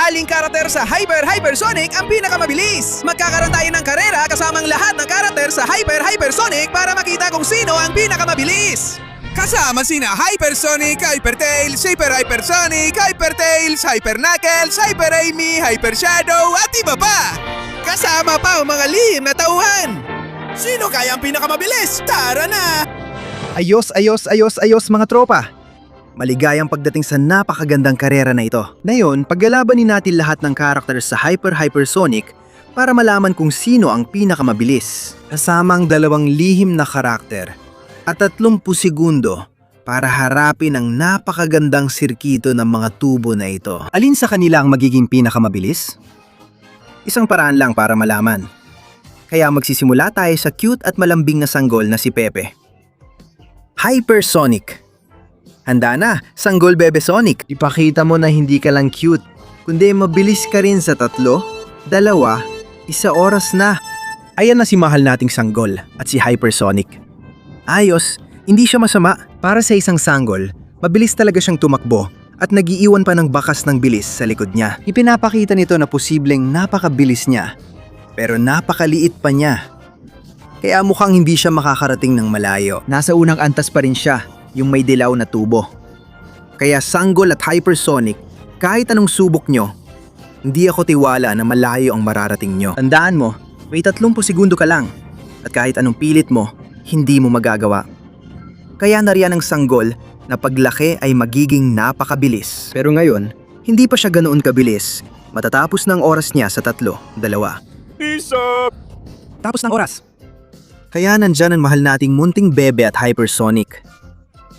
Aling karakter sa Hypersonic ang pinakamabilis? Magkakaroon tayo ng karera kasamang lahat ng karakter sa Hypersonic para makita kung sino ang pinakamabilis. Kasama sina Hypersonic, Hypertails, Hypersonic, Hypertails, Hyperknuckles, Hyper Amy, Hyper Shadow at iba pa. Kasama pa ang mga lihim na tauhan. Sino kaya ang pinakamabilis? Tara na! Ayos mga tropa! Maligayang pagdating sa napakagandang karera na ito. Ngayon, paglalabanin natin lahat ng characters sa Hypersonic para malaman kung sino ang pinakamabilis. Kasamang 2 lihim na karakter at 30 segundo para harapin ang napakagandang sirkito ng mga tubo na ito. Alin sa kanila ang magiging pinakamabilis? Isang paraan lang para malaman. Kaya magsisimula tayo sa cute at malambing na sanggol na si Pepe. Hypersonic. Handa na, Sanggol Bebe Sonic. Ipakita mo na hindi ka lang cute, kundi mabilis ka rin sa 3, 2, 1 oras na. Ayan na si mahal nating sanggol at si Hypersonic. Ayos, hindi siya masama. Para sa isang sanggol, mabilis talaga siyang tumakbo at nagiiwan pa ng bakas ng bilis sa likod niya. Ipinapakita nito na posibleng napakabilis niya, pero napakaliit pa niya. Kaya mukhang hindi siya makakarating ng malayo. Nasa unang antas pa rin siya, yung may dilaw na tubo. Kaya Sanggol at Hypersonic, kahit anong subok nyo, hindi ako tiwala na malayo ang mararating nyo. Tandaan mo, may 30 segundo ka lang. At kahit anong pilit mo, hindi mo magagawa. Kaya nariyan ang Sanggol na paglaki ay magiging napakabilis. Pero ngayon, hindi pa siya ganoon kabilis. Matatapos ng oras niya sa 3, 2. Isa! Tapos ng oras. Kaya nandyan ang mahal nating munting Bebe at Hypersonic.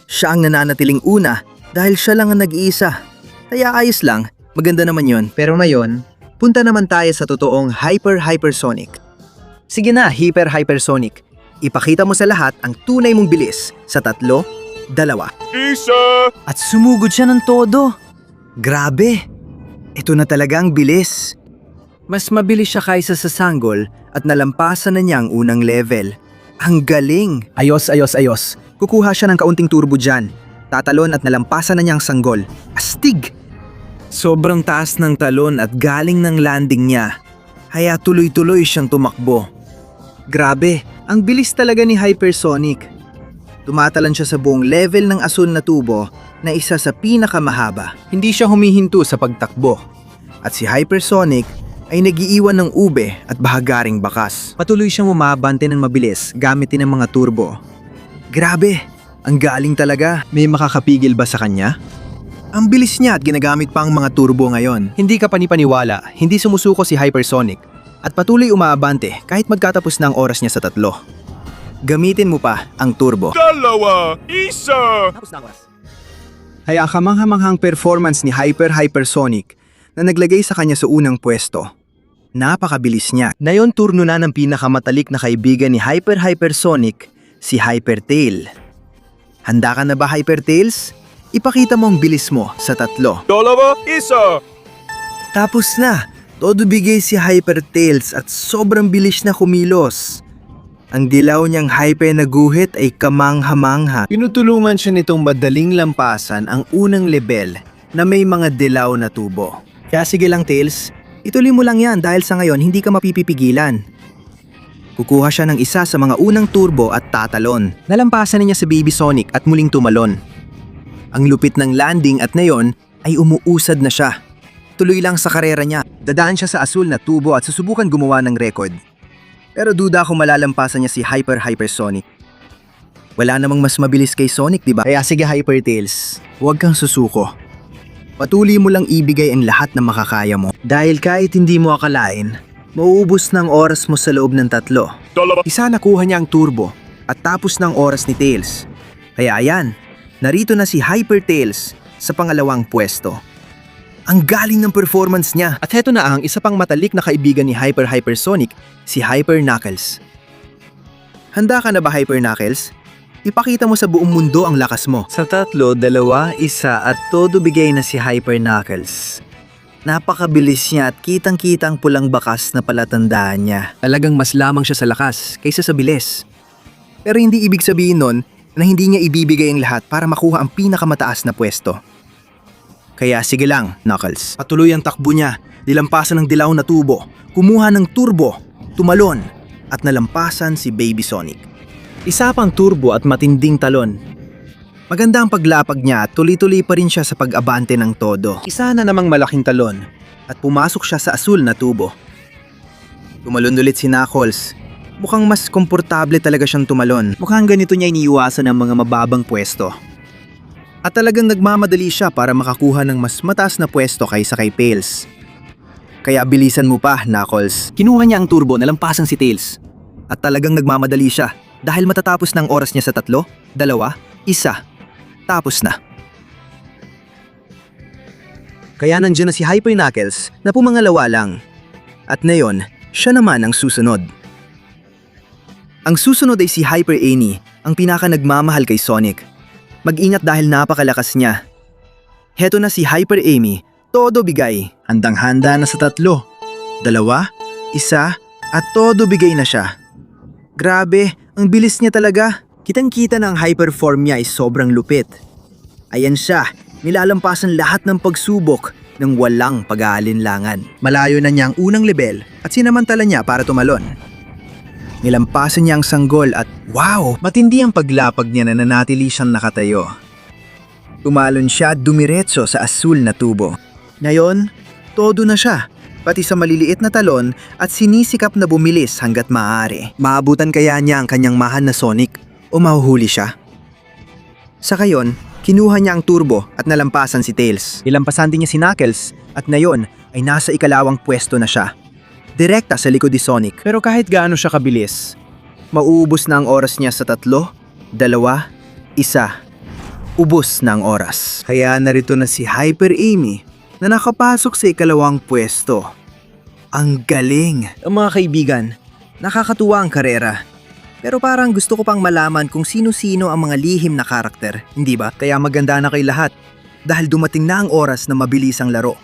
Siya ang nananatiling una dahil siya lang ang nag-iisa. Kaya ayos lang, maganda naman yon. Pero ngayon, punta naman tayo sa totoong Hypersonic. Sige na, Hypersonic. Ipakita mo sa lahat ang tunay mong bilis sa 3, 2. Isa! At sumugod siya ng todo. Grabe! Ito na talaga ang bilis. Mas mabilis siya kaysa sa Sanggol at nalampasan na niya ang unang level. Ang galing! Ayos. Kukuha siya ng kaunting turbo dyan. Tatalon at nalampasan na niya ang Sanggol. Astig! Sobrang taas ng talon at galing ng landing niya. Kaya tuloy-tuloy siyang tumakbo. Grabe, ang bilis talaga ni Hypersonic. Tumatalon siya sa buong level ng asul na tubo na isa sa pinakamahaba. Hindi siya humihinto sa pagtakbo. At si Hypersonic ay nagiiwan ng ube at bahagaring bakas. Patuloy siyang umabante ng mabilis gamit din ang mga turbo. Grabe, ang galing talaga. May makakapigil ba sa kanya? Ang bilis niya at ginagamit pa ang mga turbo ngayon. Hindi ka panipaniwala, hindi sumusuko si Hypersonic at patuloy umaabante kahit magkatapos na ang oras niya sa 3. Gamitin mo pa ang turbo. 2! Isa! Tapos na ang oras. Kaya kamanghamanghang performance ni Hypersonic na naglagay sa kanya sa unang pwesto. Napakabilis niya. Ngayon turno na ng pinakamatalik na kaibigan ni Hypersonic, si Hypertail. Handa ka na ba, Hypertails? Ipakita mo ang bilis mo sa 3. 2! Isa! Tapos na, todo bigay si Hypertails at sobrang bilis na kumilos. Ang dilaw niyang hyper na guhit ay kamangha-mangha. Pinutulungan siya nitong madaling lampasan ang unang level na may mga dilaw na tubo. Kaya sige lang, Tails, ituloy mo lang yan dahil sa ngayon hindi ka mapipigilan. Kukuha siya ng isa sa mga unang turbo at tatalon. Nalampasan niya si Baby Sonic at muling tumalon. Ang lupit ng landing at ngayon ay umuusad na siya. Tuloy lang sa karera niya. Dadaan siya sa asul na tubo at susubukan gumawa ng record. Pero duda kung malalampasan niya si Hypersonic. Wala namang mas mabilis kay Sonic, diba? Kaya sige Hypertails, huwag kang susuko. Patuloy mo lang ibigay ang lahat na makakaya mo. Dahil kahit hindi mo akalain, mauubos ng oras mo sa loob ng 3. 2! Isa nakuha niya ang turbo at tapos ng oras ni Tails. Kaya ayan, narito na si Hypertails sa pangalawang pwesto. Ang galing ng performance niya. At heto na ang isa pang matalik na kaibigan ni Hypersonic, si Hyperknuckles. Handa ka na ba, Hyperknuckles? Ipakita mo sa buong mundo ang lakas mo. Sa 3, 2, 1 at todo bigay na si Hyperknuckles. Napakabilis niya at kitang-kitang pulang bakas na palatandaan niya. Talagang mas lamang siya sa lakas kaysa sa bilis. Pero hindi ibig sabihin nun na hindi niya ibibigay ang lahat para makuha ang pinakamataas na pwesto. Kaya sige lang, Knuckles. Patuloy ang takbo niya, nilampasan ng dilaw na tubo, kumuha ng turbo, tumalon, at nalampasan si Baby Sonic. Isa pang turbo at matinding talon. Maganda ang paglapag niya at tuloy-tuloy pa rin siya sa pag-abante ng todo. Isa na namang malaking talon at pumasok siya sa asul na tubo. Tumalon ulit si Knuckles. Mukhang mas komportable talaga siyang tumalon. Mukhang ganito niya iniiwasan ang mga mababang pwesto. At talagang nagmamadali siya para makakuha ng mas mataas na pwesto kaysa kay Tails. Kaya bilisan mo pa, Knuckles. Kinuha niya ang turbo, nalampasan si Tails. At talagang nagmamadali siya dahil matatapos ng oras niya sa 3, 2, 1, tapos na. Kaya nandiyan na si Hyper Knuckles na pumangalawa lang. At ngayon, siya naman ang susunod. Ang susunod ay si Hyper Amy, ang pinaka nagmamahal kay Sonic. Mag-ingat dahil napakalakas niya. Heto na si Hyper Amy, todo bigay. Handang-handa na sa 3, 2, 1, at todo bigay na siya. Grabe, ang bilis niya talaga. Kitang-kita na ang hyper form niya ay sobrang lupit. Ayan siya, nilalampasan lahat ng pagsubok ng walang pag-aalinlangan. Malayo na niya ang unang level at sinamantala niya para tumalon. Nilampasan niya ang sanggol at wow! Matindi ang paglapag niya na nanatili siyang nakatayo. Tumalon siya at dumiretso sa asul na tubo. Ngayon, todo na siya, pati sa maliliit na talon at sinisikap na bumilis hanggat maaari. Maabutan kaya niya ang kanyang mahal na Sonic o mahuhuli siya? Sa kayon, kinuha niya ang turbo at nalampasan si Tails. Nilampasan din niya si Knuckles at ngayon ay nasa ikalawang pwesto na siya. Direkta sa likod ni Sonic. Pero kahit gaano siya kabilis, mauubos na ang oras niya sa 3, 2, 1, ubos na ang oras. Kaya narito na si Hyper Amy na nakapasok sa ikalawang pwesto. Ang galing! Ang mga kaibigan, nakakatuwa ang karera. Pero parang gusto ko pang malaman kung sino-sino ang mga lihim na karakter, hindi ba? Kaya maganda na kay lahat dahil dumating na ang oras na mabilis ang laro.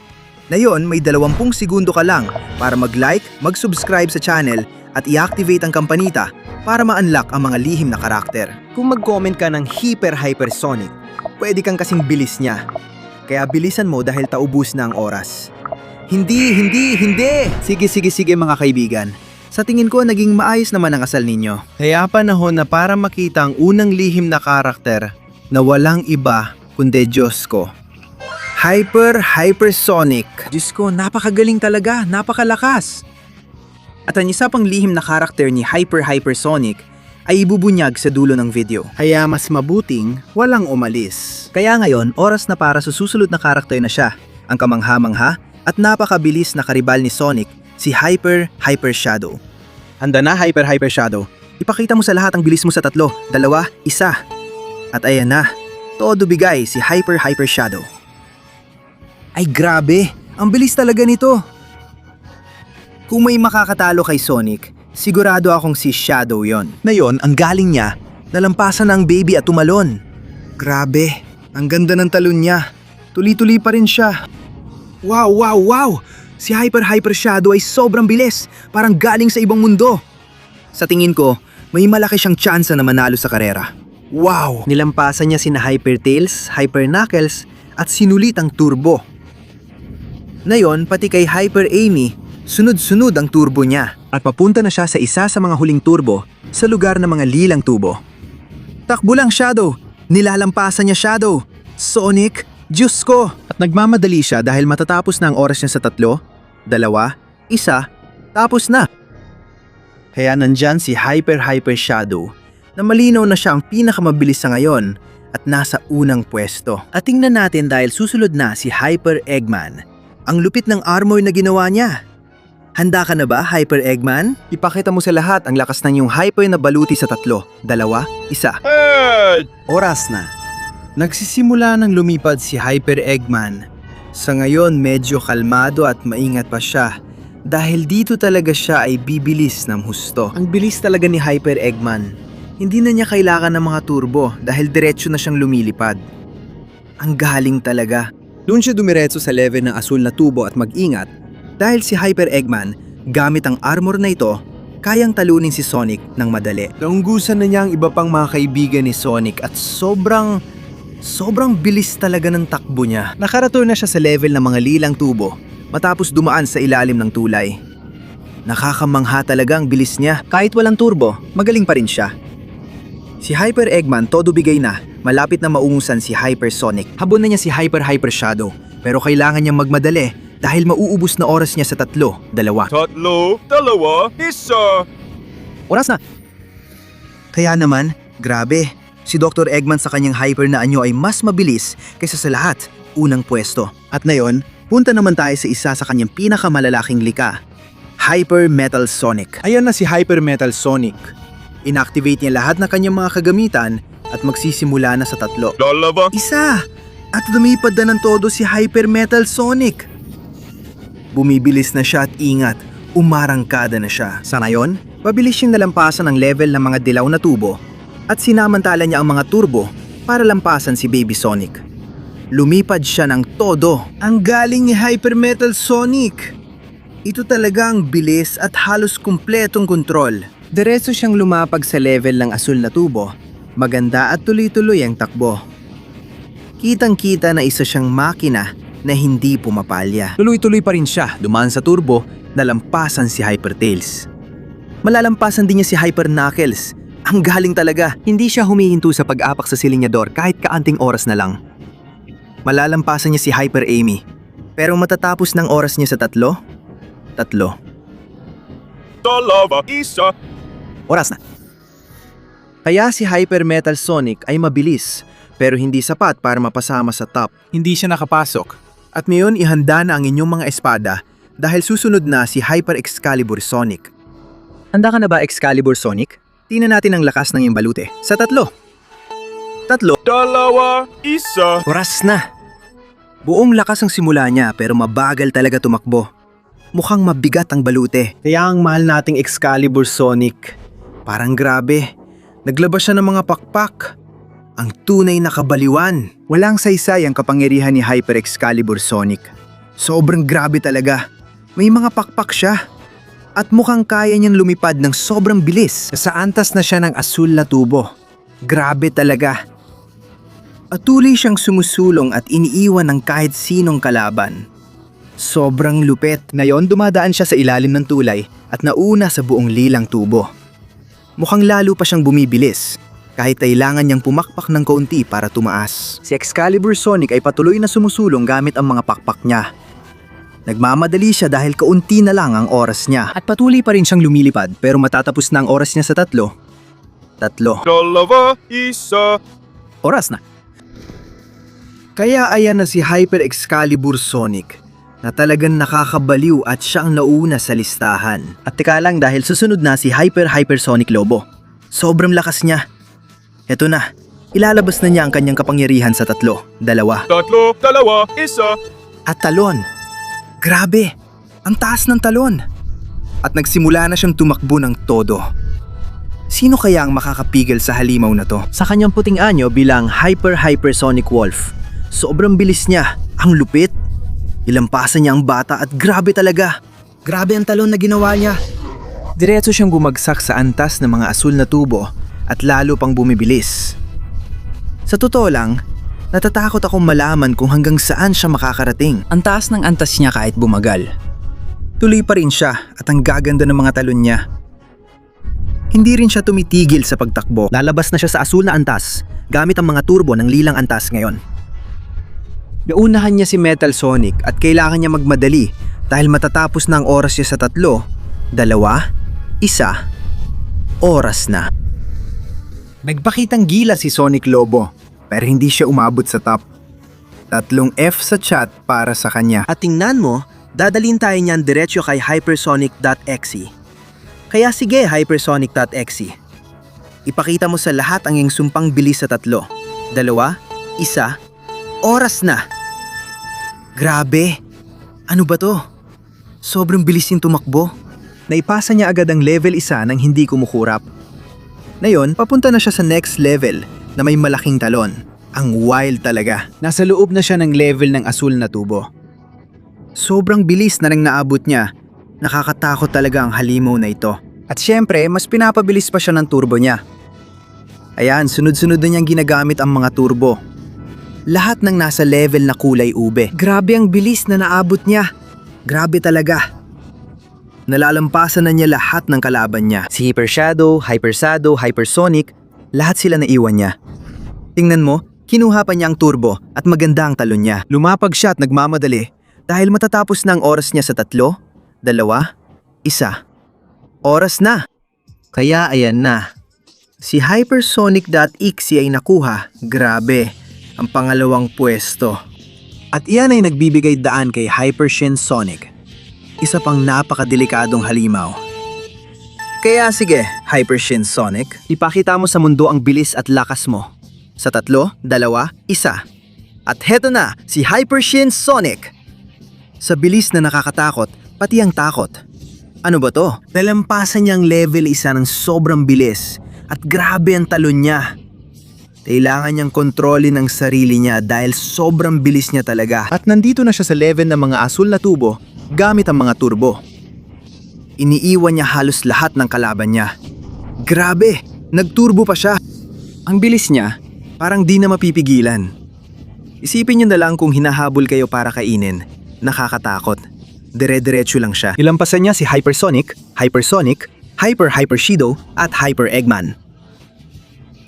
Ngayon, may 20 segundo ka lang para mag-like, mag-subscribe sa channel at i-activate ang kampanita para ma-unlock ang mga lihim na karakter. Kung mag-comment ka ng Hyper Sonic, pwede kang kasing bilis niya. Kaya bilisan mo dahil taubos na ang oras. Hindi! Sige mga kaibigan. Sa tingin ko, naging maayos naman ang asal ninyo. Kaya panahon na para makita ang unang lihim na karakter na walang iba kundi Diyos ko. Hyper Sonic. Diyos ko, napakagaling talaga, napakalakas. At ang isa pang lihim na karakter ni Hyper Sonic ay ibubunyag sa dulo ng video. Kaya mas mabuting walang umalis. Kaya ngayon, oras na para sa susunod na karakter na siya, ang kamangha-mangha at napakabilis na karibal ni Sonic, si Hyper Shadow. Handa na, Hyper Shadow. Ipakita mo sa lahat ang bilis mo sa 3, 2, 1. At ayan na, todo bigay si Hyper Shadow. Ay grabe, ang bilis talaga nito. Kung may makakatalo kay Sonic, sigurado akong si Shadow yon. Ngayon, ang galing niya, nalampasan ng baby at tumalon. Grabe, ang ganda ng talon niya. Tuli-tuli pa rin siya. Wow! Si Hyper Shadow ay sobrang bilis, parang galing sa ibang mundo. Sa tingin ko, may malaki siyang tsansa na manalo sa karera. Wow! Nilampasan niya sina Hyper Tails, Hyper Knuckles at sinulit ang turbo. Ngayon, pati kay Hyper Amy, sunod-sunod ang turbo niya. At papunta na siya sa isa sa mga huling turbo sa lugar ng mga lilang tubo. Takbo lang Shadow! Nilalampasan niya Shadow! Sonic! Diyos ko! At nagmamadali siya dahil matatapos na ang oras niya sa 3, 2, 1, tapos na. Kaya nandyan si Hyper Shadow na malinaw na siya ang pinakamabilis sa ngayon at nasa unang pwesto. At tingnan natin dahil susunod na si Hyper Eggman. Ang lupit ng armor na ginawa niya. Handa ka na ba, Hyper Eggman? Ipakita mo sa lahat ang lakas ng iyong hyper na baluti sa 3, 2, 1. Oras na. Nagsisimula ng lumipad si Hyper Eggman. Sa ngayon medyo kalmado at maingat pa siya dahil dito talaga siya ay bibilis ng husto. Ang bilis talaga ni Hyper Eggman. Hindi na niya kailangan ng mga turbo dahil diretso na siyang lumilipad. Ang galing talaga. Doon siya dumiretso sa level ng asul na tubo at mag-ingat dahil si Hyper Eggman, gamit ang armor na ito, kayang talunin si Sonic ng madali. Naunggusan na niya ang iba pang mga kaibigan ni Sonic at sobrang Sobrang bilis talaga ng takbo niya. Nakarating na siya sa level ng mga lilang tubo matapos dumaan sa ilalim ng tulay. Nakakamangha talaga ang bilis niya. Kahit walang turbo, magaling pa rin siya. Si Hyper Eggman todo bigay na, malapit na maungusan si Hypersonic. Habon na niya si Hyper Shadow, pero kailangan niyang magmadali dahil mauubos na oras niya sa 3, 2. 3, 2, 1. Oras na! Kaya naman, grabe, si Dr. Eggman sa kanyang hyper na anyo ay mas mabilis kaysa sa lahat, unang pwesto. At ngayon, punta naman tayo sa isa sa kanyang pinakamalalaking lika, Hyper Metal Sonic. Ayan na si Hyper Metal Sonic. Inactivate niya lahat ng kanyang mga kagamitan at magsisimula na sa 3. 2. Isa! At lumipad na ng todo si Hyper Metal Sonic. Bumibilis na siya at ingat, umarangkada na siya. Sa ngayon, pabilis siyang nalampasan ang level ng mga dilaw na tubo at sinamantala niya ang mga turbo para lampasan si Baby Sonic. Lumipad siya ng todo. Ang galing ni Hyper Metal Sonic! Ito talaga ang bilis at halos kumpletong kontrol. Diretso siyang lumapag sa level ng asul na tubo. Maganda at tuloy-tuloy ang takbo. Kitang-kita na isa siyang makina na hindi pumapalya. Tuloy-tuloy pa rin siya, dumaan sa turbo, nalampasan si Hyper Tails. Malalampasan din niya si Hyper Knuckles. Ang galing talaga, hindi siya humihinto sa pag-apak sa silinyador kahit kaanting oras na lang. Malalampasan niya si Hyper Amy. Pero matatapos ng oras niya sa 3, 3. 2, 1. Oras na. Kaya si Hyper Metal Sonic ay mabilis, pero hindi sapat para mapasama sa top. Hindi siya nakapasok. At ngayon ihanda na ang inyong mga espada dahil susunod na si Hyper Excalibur Sonic. Handa ka na ba, Excalibur Sonic? Tingnan natin ang lakas ng iyong balute. Sa 3. 3. 2, 1. Oras na. Buong lakas ang simula niya pero mabagal talaga tumakbo. Mukhang mabigat ang balute. Kaya ang mahal nating Excalibur Sonic. Parang grabe. Naglabas siya ng mga pakpak. Ang tunay na kabaliwan. Walang saysay ang kapangyarihan ni Hyper Excalibur Sonic. Sobrang grabe talaga. May mga pakpak siya. At mukhang kaya niyang lumipad ng sobrang bilis. Sa antas na siya ng asul na tubo. Grabe talaga. Patuloy siyang sumusulong at iniiwan ng kahit sinong kalaban. Sobrang lupet. Ngayon dumadaan siya sa ilalim ng tulay at nauna sa buong lilang tubo. Mukhang lalo pa siyang bumibilis kahit kailangan niyang pumakpak ng kaunti para tumaas. Si Excalibur Sonic ay patuloy na sumusulong gamit ang mga pakpak niya. Nagmamadali siya dahil kaunti na lang ang oras niya. At patuloy pa rin siyang lumilipad pero matatapos na ang oras niya sa 3. 3. 2, 1. Oras na. Kaya ayan na si Hyper Excalibur Sonic na talagang nakakabaliw at siyang nauna sa listahan. At teka lang dahil susunod na si Hypersonic Lobo. Sobrang lakas niya. Eto na, ilalabas na niya ang kanyang kapangyarihan sa 3, 2. 3, 2, 1. At talon. Grabe, ang taas ng talon. At nagsimula na siyang tumakbo ng todo. Sino kaya ang makakapigil sa halimaw na to? Sa kanyang puting anyo bilang Hypersonic Wolf. Sobrang bilis niya, ang lupit. Ilampasan niya ang bata at grabe talaga. Grabe ang talon na ginawa niya. Diretso siyang bumagsak sa antas ng mga asul na tubo at lalo pang bumibilis. Sa totoo lang, natatakot akong malaman kung hanggang saan siya makakarating. Ang taas ng antas niya kahit bumagal. Tuloy pa rin siya at ang gaganda ng mga talon niya. Hindi rin siya tumitigil sa pagtakbo. Lalabas na siya sa asul na antas gamit ang mga turbo ng lilang antas ngayon. Naunahan niya si Metal Sonic at kailangan niya magmadali dahil matatapos na ang oras niya sa 3, 2, 1, oras na. Nagpakitang gila si Sonic Lobo pero hindi siya umabot sa top. 3 F sa chat para sa kanya. At tingnan mo, dadalhin tayo niyan diretso kay hypersonic.exe. Kaya sige hypersonic.exe. Ipakita mo sa lahat ang iyong sumpang bilis sa 3, 2, 1, oras na. Grabe! Ano ba to? Sobrang bilis yung tumakbo. Naipasa niya agad ang level 1 nang hindi kumukurap. Ngayon, papunta na siya sa next level na may malaking talon. Ang wild talaga. Nasa loob na siya ng level ng asul na tubo. Sobrang bilis na nang naabot niya. Nakakatakot talaga ang halimaw na ito. At syempre, mas pinapabilis pa siya ng turbo niya. Ayan, sunod-sunod na niyang ginagamit ang mga turbo. Lahat ng nasa level na kulay ube. Grabe ang bilis na naabot niya. Grabe talaga. Nalalampasan na niya lahat ng kalaban niya. Si Hyper Shadow, Hypersonic, lahat sila naiwan niya. Tingnan mo, kinuha pa niya ang turbo at maganda ang talon niya. Lumapag siya at nagmamadali dahil matatapos na ang oras niya sa 3, 2, 1. Oras na. Kaya ayan na. Si Hypersonic.exe ay nakuha. Grabe, ang pangalawang pwesto. At iyan ay nagbibigay daan kay Hypershin Sonic. Isa pang napakadelikadong halimaw. Kaya sige, Hypershin Sonic, ipakita mo sa mundo ang bilis at lakas mo. Sa 3, 2, 1. At heto na, si Hypershin Sonic. Sa bilis na nakakatakot, pati ang takot. Ano ba to? Nalampasan niya ang level 1 ng sobrang bilis at grabe ang talon niya. Kailangan niyang kontrolin ang sarili niya dahil sobrang bilis niya talaga. At nandito na siya sa level ng mga asul na tubo gamit ang mga turbo. Iniiwan niya halos lahat ng kalaban niya. Grabe, nagturbo pa siya. Ang bilis niya, parang di na mapipigilan. Isipin niyo na lang kung hinahabol kayo para kainin. Nakakatakot. Dire-diretso lang siya. Ilampasan niya si Hypersonic, Hyper Shido at Hyper Eggman.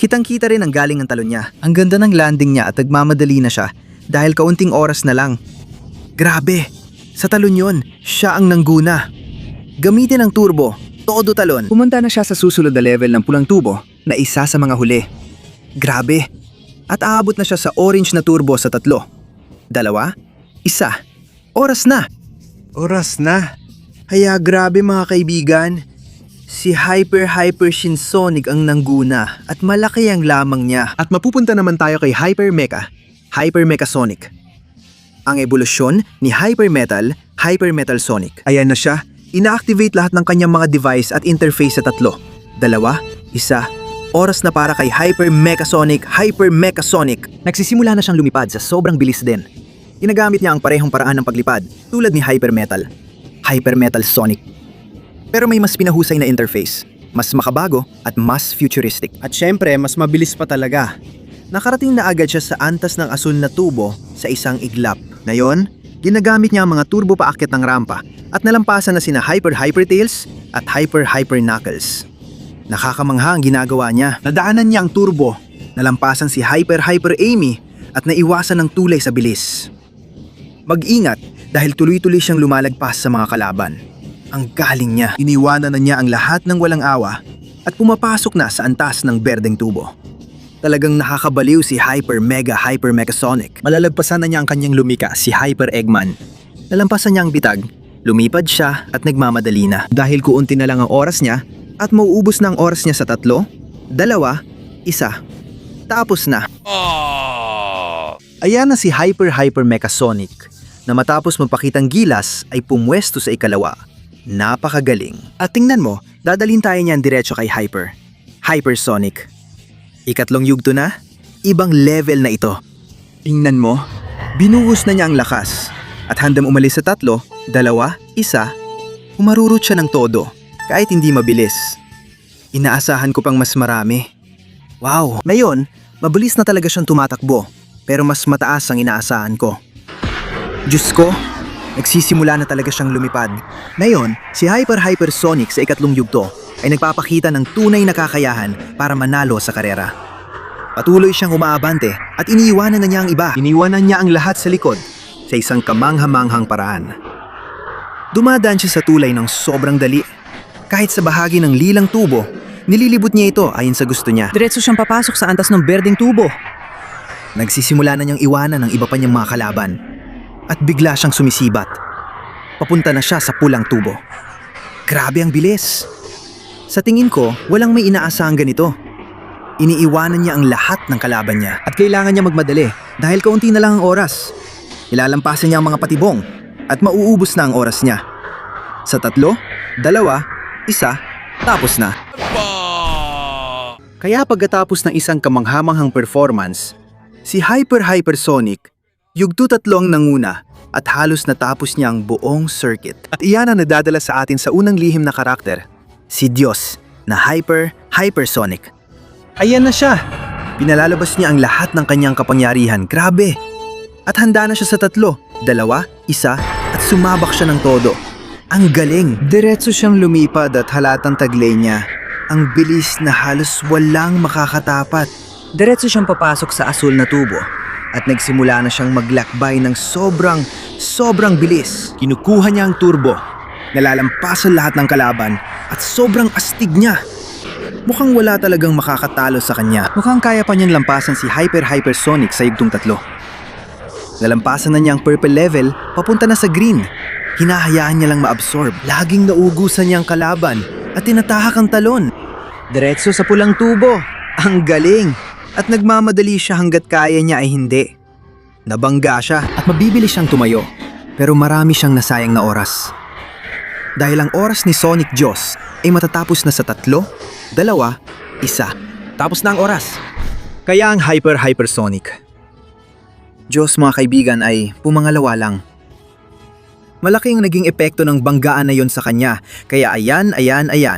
Kitang-kita rin ang galing ng talon niya. Ang ganda ng landing niya at nagmamadali na siya dahil kaunting oras na lang. Grabe! Sa talon yun, siya ang nangguna. Gamitin ang turbo, todo talon. Pumunta na siya sa susunod na level ng pulang tubo na isa sa mga huli. Grabe! At aabot na siya sa orange na turbo sa 3, 2, 1. Oras na! Oras na! Kaya grabe mga kaibigan. Si Hypershin Sonic ang nangguna at malaki ang lamang niya. At mapupunta naman tayo kay Hyper Mecha Sonic. Ang ebolusyon ni Hyper Metal Sonic. Ayan na siya. Ina-activate lahat ng kanyang mga device at interface sa 3, 2, 1. Oras na para kay Hyper Mecha Sonic. Nagsisimula na siyang lumipad sa sobrang bilis din. Ginagamit niya ang parehong paraan ng paglipad tulad ni Hyper Metal Sonic. Pero may mas pinahusay na interface, mas makabago at mas futuristic. At syempre, mas mabilis pa talaga. Nakarating na agad siya sa antas ng asul na tubo sa isang iglap. Ngayon, ginagamit niya ang mga turbo paakyat ng rampa at nalampasan na sina Hyper Tails at Hyper Knuckles. Nakakamangha ang ginagawa niya. Nadaanan niya ang turbo, nalampasan si Hyper Amy at naiwasan ng tulay sa bilis. Mag-ingat dahil tuloy-tuloy siyang lumalagpas sa mga kalaban. Ang galing niya. Iniwanan na niya ang lahat ng walang awa at pumapasok na sa antas ng berdeng tubo. Talagang nakakabaliw si Hyper Mecha Sonic. Malalagpasan na niya ang kanyang lumika, si Hyper Eggman. Nalampasan niya ang bitag, lumipad siya at nagmamadali na. Dahil kuunti na lang ang oras niya at mauubos na ang oras niya sa 3, 2, 1. Tapos na. Ayan na si Hyper Mecha Sonic na matapos mapakitang gilas ay pumwesto sa ikalawa. Napakagaling. At tingnan mo, dadalhin tayo niyan diretso kay Hypersonic. Ikatlong yugto na, ibang level na ito. Tingnan mo, binuhos na niya ang lakas. At handang umalis sa 3, 2, 1, umarurot siya ng todo, kahit hindi mabilis. Inaasahan ko pang mas marami. Wow! Ngayon, mabilis na talaga siyang tumatakbo, pero mas mataas ang inaasahan ko. Diyos ko, nagsisimula na talaga siyang lumipad. Ngayon, si Hypersonic sa ikatlong yugto ay nagpapakita ng tunay na kakayahan para manalo sa karera. Patuloy siyang umaabante at iniiwanan na niya ang iba. Iniwanan niya ang lahat sa likod sa isang kamangha-manghang paraan. Dumadaan siya sa tulay ng sobrang dali. Kahit sa bahagi ng lilang tubo, nililibot niya ito ayon sa gusto niya. Diretso siyang papasok sa antas ng berdeng tubo. Nagsisimula na niyang iwanan ang iba pa niyang mga kalaban. At bigla siyang sumisibat. Papunta na siya sa pulang tubo. Grabe ang bilis. Sa tingin ko, walang may inaasahang ganito. Iniiwanan niya ang lahat ng kalaban niya at kailangan niya magmadali dahil kaunti na lang ang oras. Ilalampasan niya ang mga patibong at mauubos na ang oras niya. Sa 3, 2, 1, tapos na. Kaya pagkatapos ng isang kamanghamanghang performance, si Hypersonic, yugto 3 ang nanguna at halos natapos niya ang buong circuit. At iyan ang nadadala sa atin sa unang lihim na karakter, si Diyos na Hypersonic. Ayan na siya! Pinalalabas niya ang lahat ng kanyang kapangyarihan. Grabe! At handa na siya sa 3, 2, 1, at sumabak siya ng todo. Ang galing! Diretso siyang lumipad at halatang taglay niya. Ang bilis na halos walang makakatapat. Diretso siyang papasok sa asul na tubo at nagsimula na siyang maglakbay ng sobrang bilis. Kinukuha niya ang turbo. Nalalampasan lahat ng kalaban at sobrang astig niya. Mukhang wala talagang makakatalo sa kanya. Mukhang kaya pa niyang lampasan si Hypersonic sa yugtong 3. Nalampasan na niya ang purple level, papunta na sa green. Hinahayaan niya lang maabsorb. Laging nauugusan niya ang kalaban at tinatahak ang talon. Diretso sa pulang tubo. Ang galing! At nagmamadali siya hanggat kaya niya ay hindi. Nabangga siya at mabibili siyang tumayo. Pero marami siyang nasayang na oras. Dahil ang oras ni Sonic Diyos ay matatapos na sa 3, 2, 1. Tapos na ang oras. Kaya ang Hypersonic Diyos mga kaibigan ay pumangalawa lang. Malaki ang naging epekto ng banggaan na yon sa kanya. Kaya ayan.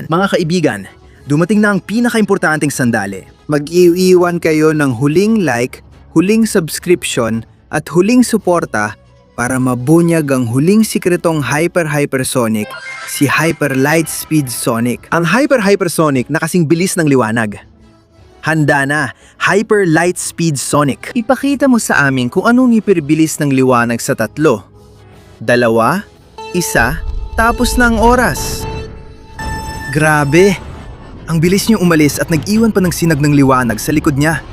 Mga kaibigan, dumating na ang pinakaimportanteng sandali. Mag-iwan kayo ng huling like, huling subscription, at huling suporta para mabunyag ang huling sikretong Hypersonic, si Hyper Lightspeed Sonic. Ang Hypersonic na kasing bilis ng liwanag. Handa na, Hyper Lightspeed Sonic. Ipakita mo sa amin kung anong hiperbilis ng liwanag sa 3, 2, 1, tapos na ang oras. Grabe! Ang bilis niyong umalis at nag-iwan pa ng sinag ng liwanag sa likod niya.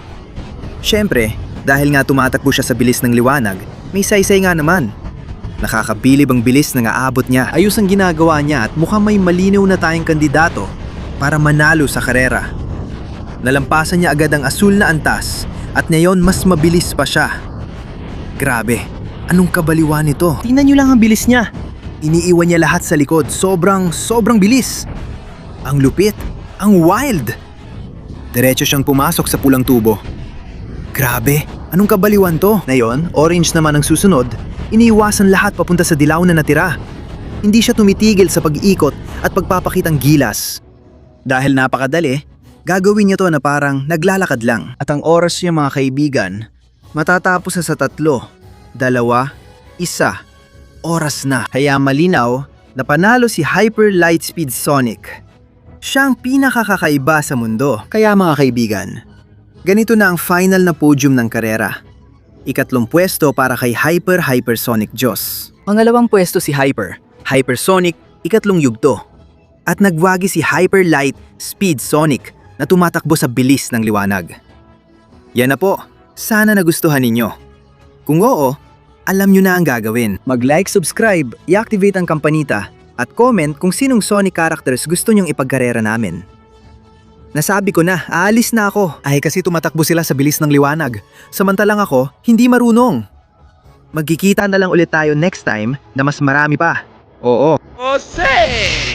Siyempre, dahil nga tumatakbo siya sa bilis ng liwanag, may saysay nga naman. Nakakabilib ang bilis na aabot niya. Ayos ang ginagawa niya at mukhang may malinaw na tayong kandidato para manalo sa karera. Nalampasan niya agad ang asul na antas at ngayon mas mabilis pa siya. Grabe, anong kabaliwan nito? Tingnan niyo lang ang bilis niya. Iniiwan niya lahat sa likod, sobrang bilis. Ang lupit, ang wild. Diretso siyang pumasok sa pulang tubo. Grabe, anong kabaliwan to? Ngayon, orange naman ang susunod, iniiwasan lahat papunta sa dilaw na natira. Hindi siya tumitigil sa pag-iikot at pagpapakitang gilas. Dahil napakadali, gagawin niya to na parang naglalakad lang. At ang oras niya mga kaibigan, matatapos na sa 3, 2, 1, oras na. Kaya malinaw na panalo si Hyper Lightspeed Sonic. Siya ang pinakakakaiba sa mundo. Kaya mga kaibigan, ganito na ang final na podium ng karera. 3 pwesto para kay Hypersonic Diyos. Pangalawang pwesto si Hypersonic, 3 yugto. At nagwagi si Hyper Lightspeed Sonic na tumatakbo sa bilis ng liwanag. Yan na po, sana nagustuhan ninyo. Kung oo, alam nyo na ang gagawin. Mag-like, subscribe, i-activate ang kampanita, at comment kung sinong Sonic characters gusto nyong ipagkarera namin. Nasabi ko na, aalis na ako. Ay kasi tumatakbo sila sa bilis ng liwanag. Samantalang ako, hindi marunong. Magkikita na lang ulit tayo next time na mas marami pa. Oo. Jose!